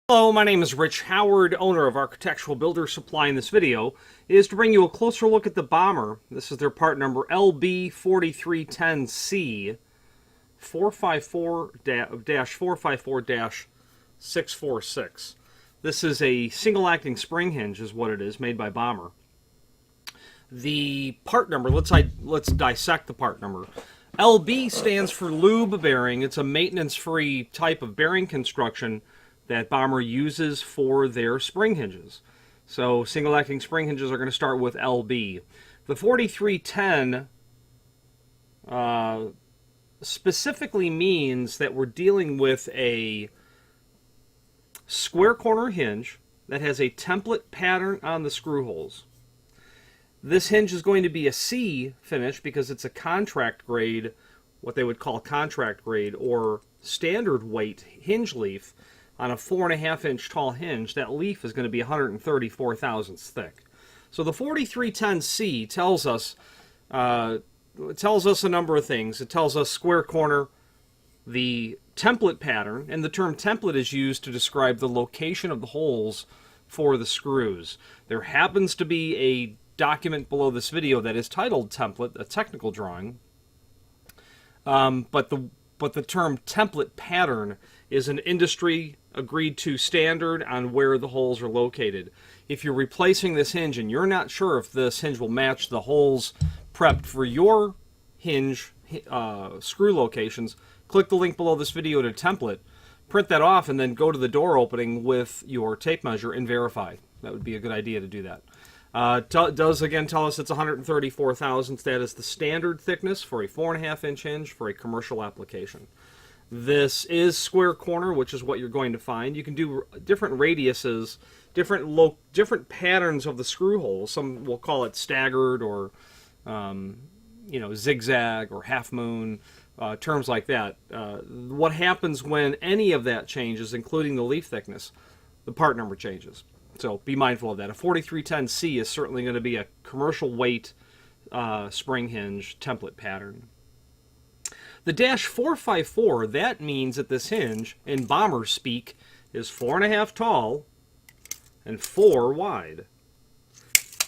Hello, my name is Rich Howard, owner of Architectural Builder Supply. In this video is to bring you a closer look at the Bommer. This is their part number LB4310C 454-646. This is a single-acting spring hinge is what it is, made by Bommer. The part number, let's dissect the part number. LB stands for Lube bearing. It's a maintenance-free type of bearing construction that Bommer uses for their spring hinges. So single-acting spring hinges are going to start with LB. The 4310 specifically means that we're dealing with a square corner hinge that has a template pattern on the screw holes. This hinge is going to be a C finish because it's a contract grade, what they would call contract grade or standard weight hinge leaf. On a 4.5-inch tall hinge, that leaf is going to be 134 thousandths thick. So the 4310C tells us a number of things. It tells us square corner, the template pattern, and the term template is used to describe the location of the holes for the screws. There happens to be a document below this video that is titled template, a technical drawing, but the term template pattern is an industry agreed to standard on where the holes are located. If you're replacing this hinge and you're not sure if this hinge will match the holes prepped for your hinge screw locations, click the link below this video to template, print that off, and then go to the door opening with your tape measure and verify. That would be a good idea to do that. Does again tell us it's 134 thousandths. That is the standard thickness for a 4.5-inch hinge for a commercial application. This is square corner, which is what you're going to find. You can do different radiuses, different patterns of the screw holes. Some will call it staggered or zigzag or half moon, terms like that. What happens when any of that changes, including the leaf thickness, the part number changes. So be mindful of that. A 4310C is certainly going to be a commercial weight spring hinge template pattern. The -454, that means that this hinge, in Bomber speak, is 4.5 tall and 4 wide.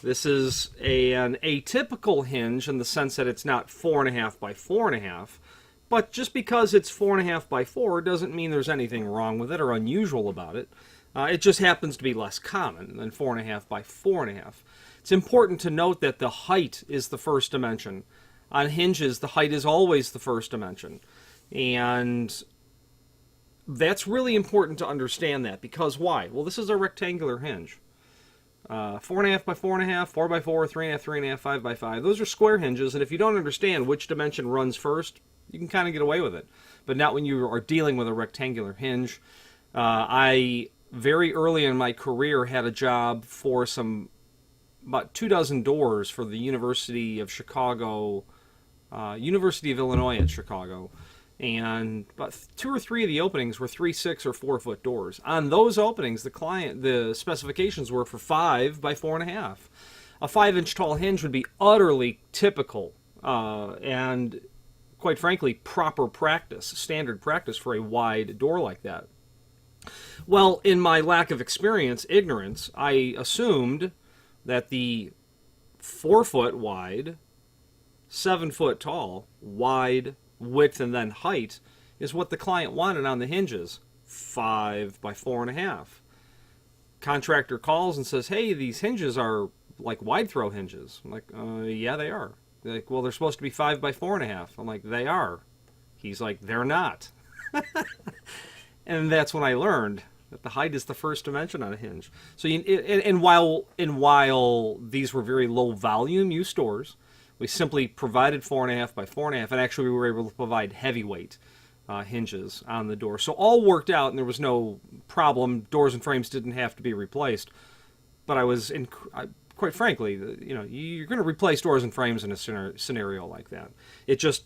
This is an atypical hinge in the sense that it's not 4.5 by 4.5, but just because it's 4.5 by 4 doesn't mean there's anything wrong with it or unusual about it. It just happens to be less common than 4.5 by 4.5. It's important to note that the height is the first dimension. On hinges, the height is always the first dimension. And that's really important to understand that, because why? Well, this is a rectangular hinge. 4.5 by 4.5, 4 by 4, 3.5, 3.5, 5 by 5. Those are square hinges, and if you don't understand which dimension runs first, you can kind of get away with it. But not when you are dealing with a rectangular hinge. I, very early in my career, had a job for about 24 doors for the University of Chicago, University of Illinois at Chicago, and about 2 or 3 of the openings were 3, 6, or 4-foot doors. On those openings, the specifications were for 5 by 4.5. A 5-inch tall hinge would be utterly typical and, quite frankly, proper practice, standard practice for a wide door like that. Well, in my lack of experience, ignorance, I assumed that the 4-foot wide, 7-foot tall, wide, width, and then height is what the client wanted on the hinges. 5 by 4.5. Contractor calls and says, hey, these hinges are like wide throw hinges. I'm like, yeah, they are. They're like, well, they're supposed to be 5 by 4.5. I'm like, they are. He's like, they're not. And that's when I learned that the height is the first dimension on a hinge. So, while these were very low volume use doors, we simply provided 4.5 by 4.5, and actually we were able to provide heavyweight hinges on the door. So all worked out, and there was no problem. Doors and frames didn't have to be replaced. But quite frankly, you're going to replace doors and frames in a scenario like that. It just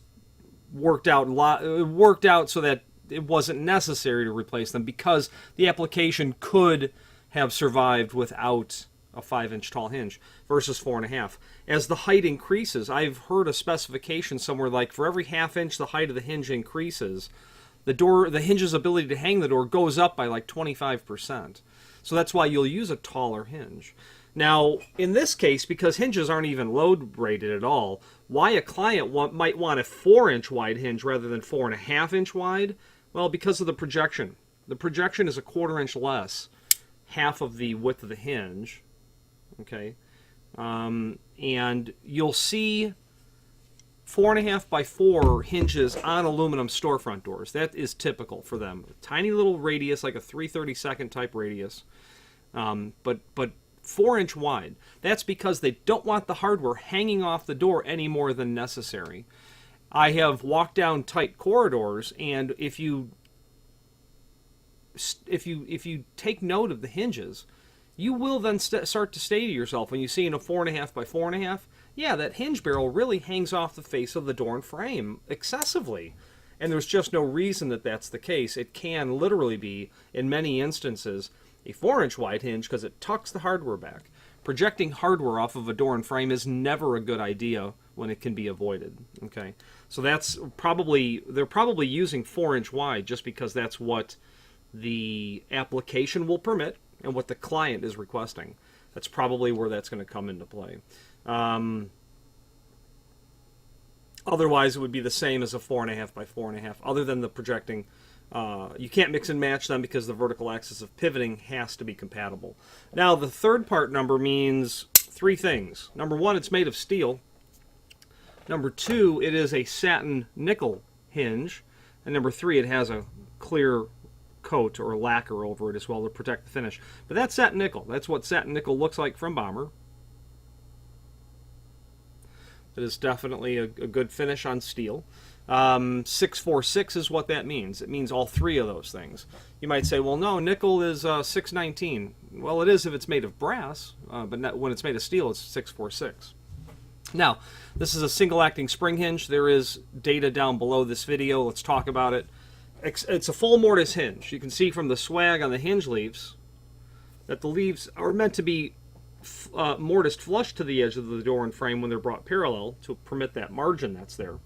worked out. It worked out so that it wasn't necessary to replace them because the application could have survived without a 5-inch tall hinge versus 4.5. As the height increases, I've heard a specification somewhere like for every 1/2 inch the height of the hinge increases, the hinge's ability to hang the door goes up by like 25%. So that's why you'll use a taller hinge. Now, in this case, because hinges aren't even load rated at all, why a client might want a 4-inch wide hinge rather than 4.5-inch wide? Well, because of the projection. The projection is a 1/4 inch less, half of the width of the hinge. Okay, and you'll see 4.5 by 4 hinges on aluminum storefront doors. That is typical for them. Tiny little radius, like a 3/32 type radius, but 4-inch wide. That's because they don't want the hardware hanging off the door any more than necessary. I have walked down tight corridors, and if you take note of the hinges, you will then start to say to yourself, when you see in a 4.5 by 4.5, yeah, that hinge barrel really hangs off the face of the door and frame excessively. And there's just no reason that that's the case. It can literally be, in many instances, a 4-inch wide hinge because it tucks the hardware back. Projecting hardware off of a door and frame is never a good idea when it can be avoided. Okay, so that's probably, they're probably using 4-inch wide just because that's what the application will permit and what the client is requesting. That's probably where that's going to come into play. Otherwise, it would be the same as a 4.5 by 4.5, other than the projecting. You can't mix and match them because the vertical axis of pivoting has to be compatible. Now, the third part number means 3 things. Number 1, it's made of steel. Number 2, it is a satin nickel hinge. And number 3, it has a clear coat or lacquer over it as well to protect the finish. But that's satin nickel. That's what satin nickel looks like from Bommer. It is definitely a good finish on steel. 646 is what that means. It means all 3 of those things. You might say, well, no, nickel is 619. Well, it is if it's made of brass, but not, when it's made of steel, it's 646. Now, this is a single-acting spring hinge. There is data down below this video. Let's talk about it. It's a full mortise hinge. You can see from the swag on the hinge leaves that the leaves are meant to be mortised flush to the edge of the door and frame when they're brought parallel to permit that margin that's there.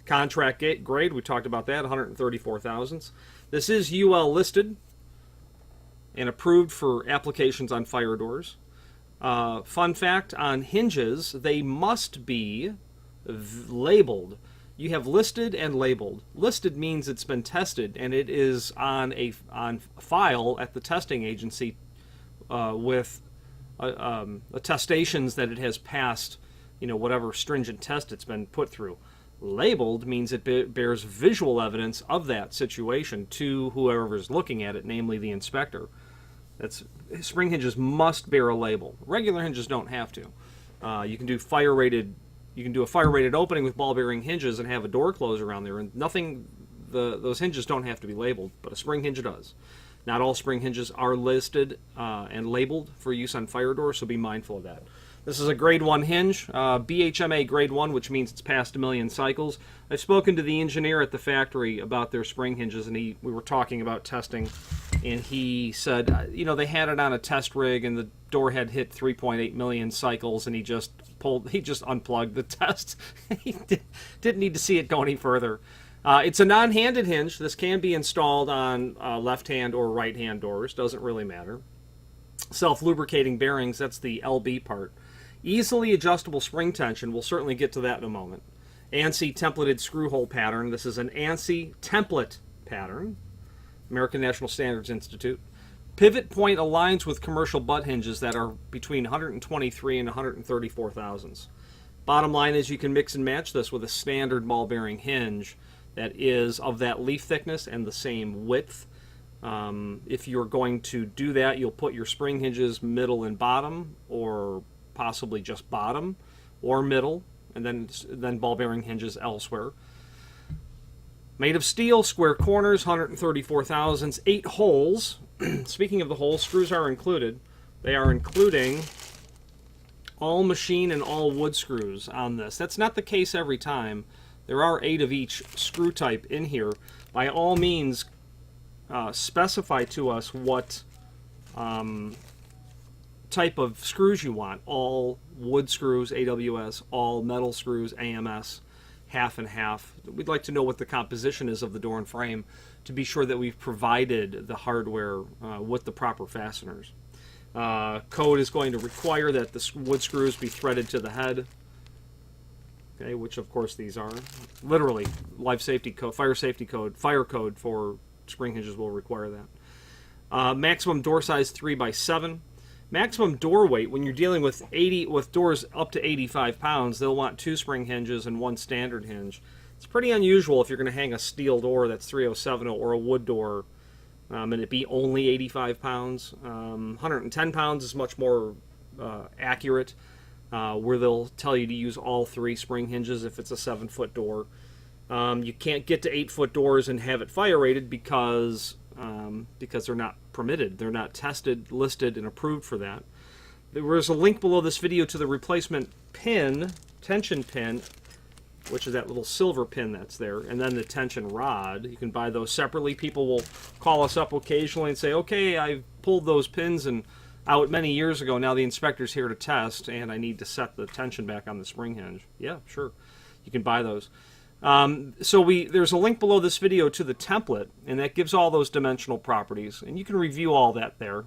Contract grade, we talked about that, 134 thousandths. This is UL listed and approved for applications on fire doors. Fun fact, on hinges, they must be labeled. You have listed and labeled. Listed means it's been tested and it is on file at the testing agency with attestations that it has passed, whatever stringent test it's been put through. Labeled means it bears visual evidence of that situation to whoever is looking at it, namely the inspector. Spring hinges must bear a label. Regular hinges don't have to. You can do a fire rated opening with ball bearing hinges and have a door closer around there, and those hinges don't have to be labeled, but a spring hinge does. Not all spring hinges are listed and labeled for use on fire doors, so be mindful of that. This is a grade 1 hinge, BHMA grade 1, which means it's past 1 million cycles. I've spoken to the engineer at the factory about their spring hinges, and we were talking about testing, and he said, they had it on a test rig, and the door had hit 3.8 million cycles, and he just unplugged the test. He didn't need to see it go any further. It's a non-handed hinge. This can be installed on left-hand or right-hand doors. Doesn't really matter. Self-lubricating bearings, that's the LB part. Easily adjustable spring tension, we'll certainly get to that in a moment. ANSI templated screw hole pattern. This is an ANSI template pattern, American National Standards Institute. Pivot point aligns with commercial butt hinges that are between 123 and 134 thousandths. Bottom line is you can mix and match this with a standard ball bearing hinge that is of that leaf thickness and the same width. If you're going to do that, you'll put your spring hinges middle and bottom, or possibly just bottom or middle, and then ball bearing hinges elsewhere. Made of steel, square corners, 134 thousandths, 8 holes. Speaking of the holes, screws are included. They are including all machine and all wood screws on this. That's not the case every time. There are 8 of each screw type in here. By all means, specify to us what type of screws you want. All wood screws, AWS, all metal screws, AMS. half and half. We'd like to know what the composition is of the door and frame to be sure that we've provided the hardware with the proper fasteners. Code is going to require that the wood screws be threaded to the head, okay, which of course these are. Literally, life safety code, fire safety code, fire code for spring hinges will require that. Maximum door size 3x7. Maximum door weight, when you're dealing with doors up to 85 pounds, they'll want 2 spring hinges and 1 standard hinge. It's pretty unusual if you're going to hang a steel door that's 307 or a wood door and it be only 85 pounds. 110 pounds is much more accurate, where they'll tell you to use all 3 spring hinges if it's a 7-foot door. You can't get to 8-foot doors and have it fire rated because they're not permitted. They're not tested, listed, and approved for that. There is a link below this video to the replacement pin, tension pin, which is that little silver pin that's there, and then the tension rod. You can buy those separately. People will call us up occasionally and say, okay, I pulled those pins and out many years ago. Now the inspector's here to test, and I need to set the tension back on the spring hinge. Yeah, sure. You can buy those. There's a link below this video to the template, and that gives all those dimensional properties, and you can review all that there.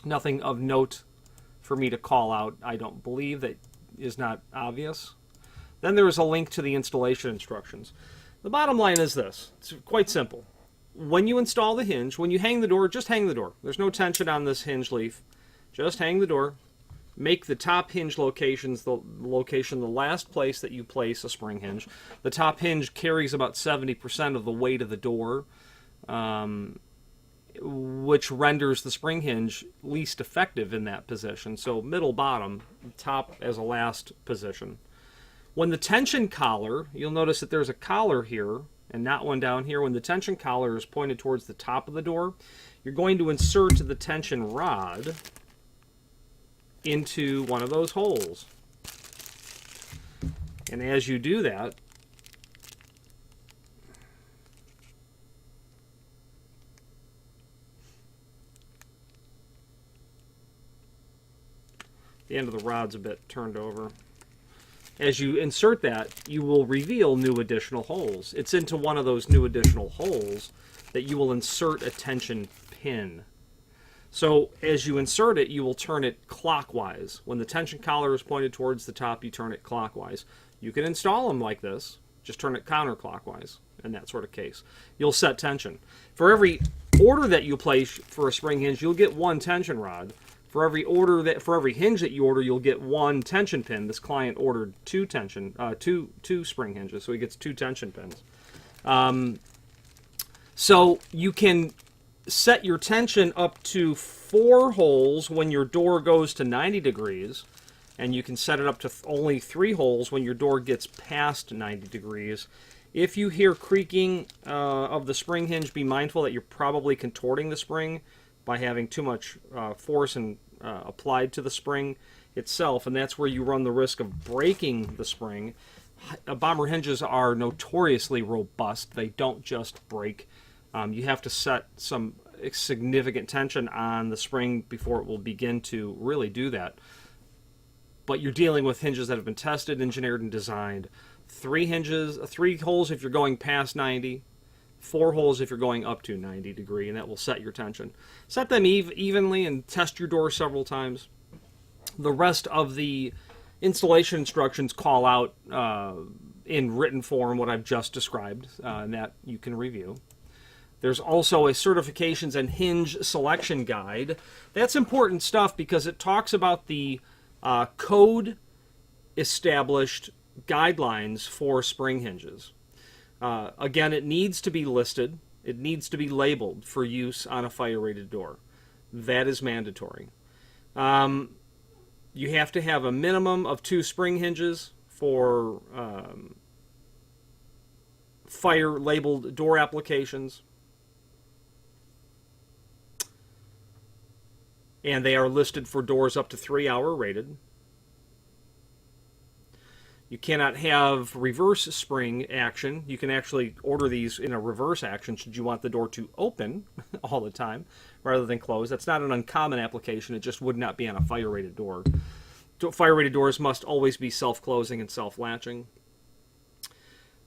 Nothing of note for me to call out, I don't believe, that is not obvious. Then there is a link to the installation instructions. The bottom line is this. It's quite simple. When you install the hinge, when you hang the door, just hang the door. There's no tension on this hinge leaf. Just hang the door. Make the top hinge locations the last place that you place a spring hinge. The top hinge carries about 70% of the weight of the door, which renders the spring hinge least effective in that position. So middle, bottom, top as a last position. When the tension collar, you'll notice that there's a collar here and not one down here. When the tension collar is pointed towards the top of the door, you're going to insert the tension rod into one of those holes. And as you do that, the end of the rod's a bit turned over. As you insert that, you will reveal new additional holes. It's into one of those new additional holes that you will insert a tension pin. So as you insert it, you will turn it clockwise. When the tension collar is pointed towards the top, you turn it clockwise. You can install them like this. Just turn it counterclockwise in that sort of case. You'll set tension. For every order that you place for a spring hinge, you'll get 1 tension rod. For every hinge that you order, you'll get 1 tension pin. This client ordered 2 spring hinges, so he gets 2 tension pins. So you can set your tension up to 4 holes when your door goes to 90 degrees, and you can set it up to only 3 holes when your door gets past 90 degrees. If you hear creaking of the spring hinge, be mindful that you're probably contorting the spring by having too much force and applied to the spring itself, and that's where you run the risk of breaking the spring. Bommer hinges are notoriously robust. They don't just break. You have to set some significant tension on the spring before it will begin to really do that. But you're dealing with hinges that have been tested, engineered, and designed. 3 holes if you're going past 90, 4 holes if you're going up to 90 degree, and that will set your tension. Set them evenly and test your door several times. The rest of the installation instructions call out in written form what I've just described, and that you can review. There's also a certifications and hinge selection guide. That's important stuff because it talks about the code established guidelines for spring hinges. Again, it needs to be listed. It needs to be labeled for use on a fire-rated door. That is mandatory. You have to have a minimum of 2 spring hinges for fire-labeled door applications. And they are listed for doors up to 3-hour rated. You cannot have reverse spring action. You can actually order these in a reverse action should you want the door to open all the time rather than close. That's not an uncommon application. It just would not be on a fire-rated door. Fire-rated doors must always be self-closing and self-latching.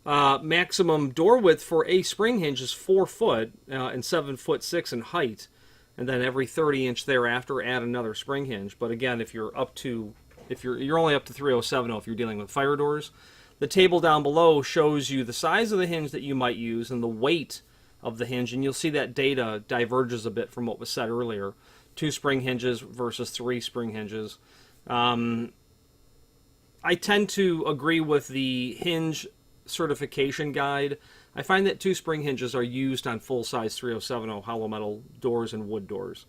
Maximum door width for a spring hinge is 4 foot and 7'6" in height, and then every 30-inch thereafter add another spring hinge. But again, if you're only up to 3070 if you're dealing with fire doors. The table down below shows you the size of the hinge that you might use and the weight of the hinge, and you'll see that data diverges a bit from what was said earlier. 2 spring hinges versus 3 spring hinges. I tend to agree with the hinge certification guide. I find that 2 spring hinges are used on full-size 3070 hollow metal doors and wood doors,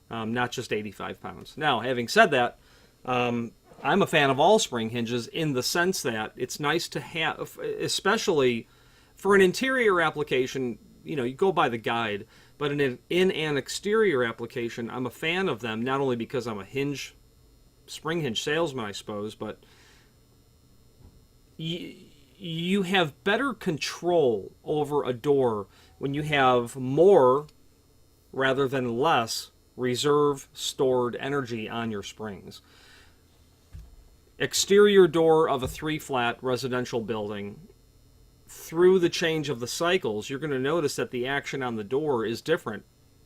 not just 85 pounds. Now, having said that, I'm a fan of all spring hinges in the sense that it's nice to have, especially for an interior application. You go by the guide, but in an exterior application, I'm a fan of them, not only because I'm a spring hinge salesman, I suppose, but you have better control over a door when you have more rather than less reserve stored energy on your springs. Exterior door of a 3-flat residential building, through the change of the cycles, you're going to notice that the action on the door is different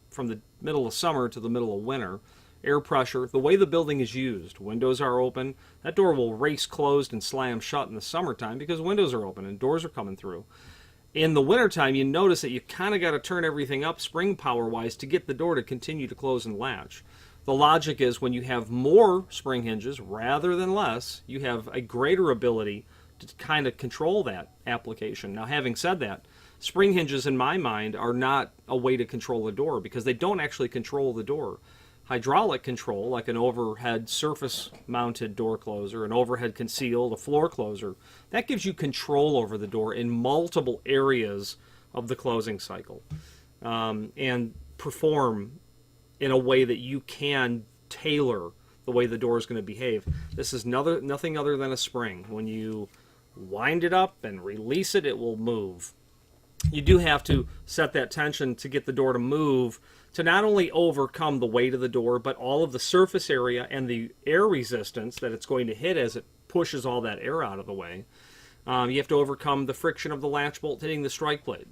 from the middle of summer to the middle of winter. Air pressure, the way the building is used. Windows are open. That door will race closed and slam shut in the summertime because windows are open and doors are coming through. In the wintertime, you notice that you kind of got to turn everything up spring power-wise to get the door to continue to close and latch. The logic is when you have more spring hinges rather than less, you have a greater ability to kind of control that application. Now, having said that, spring hinges in my mind are not a way to control the door because they don't actually control the door. Hydraulic control, like an overhead surface-mounted door closer, an overhead concealed, a floor closer, that gives you control over the door in multiple areas of the closing cycle, and perform in a way that you can tailor the way the door is going to behave. This is nothing other than a spring. When you wind it up and release it, it will move. You do have to set that tension to get the door to move, to not only overcome the weight of the door, but all of the surface area and the air resistance that it's going to hit as it pushes all that air out of the way. You have to overcome the friction of the latch bolt hitting the strike plate.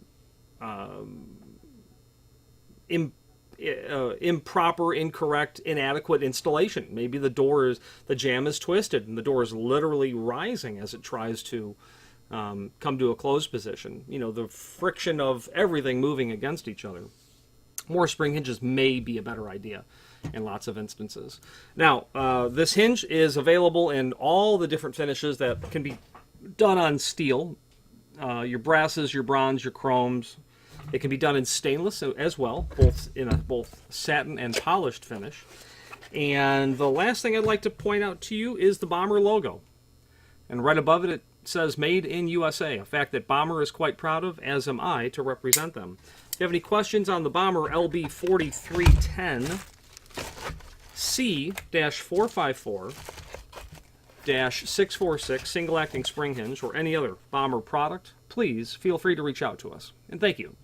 Improper, incorrect, inadequate installation. Maybe the jamb is twisted and the door is literally rising as it tries to come to a closed position. The friction of everything moving against each other. More spring hinges may be a better idea in lots of instances. Now, this hinge is available in all the different finishes that can be done on steel. Your brasses, your bronze, your chromes. It can be done in stainless as well, both satin and polished finish. And the last thing I'd like to point out to you is the Bommer logo. And right above it, it says Made in USA, a fact that Bommer is quite proud of, as am I, to represent them. If you have any questions on the Bommer LB4310C-454-646 single acting spring hinge or any other Bommer product, please feel free to reach out to us. And thank you.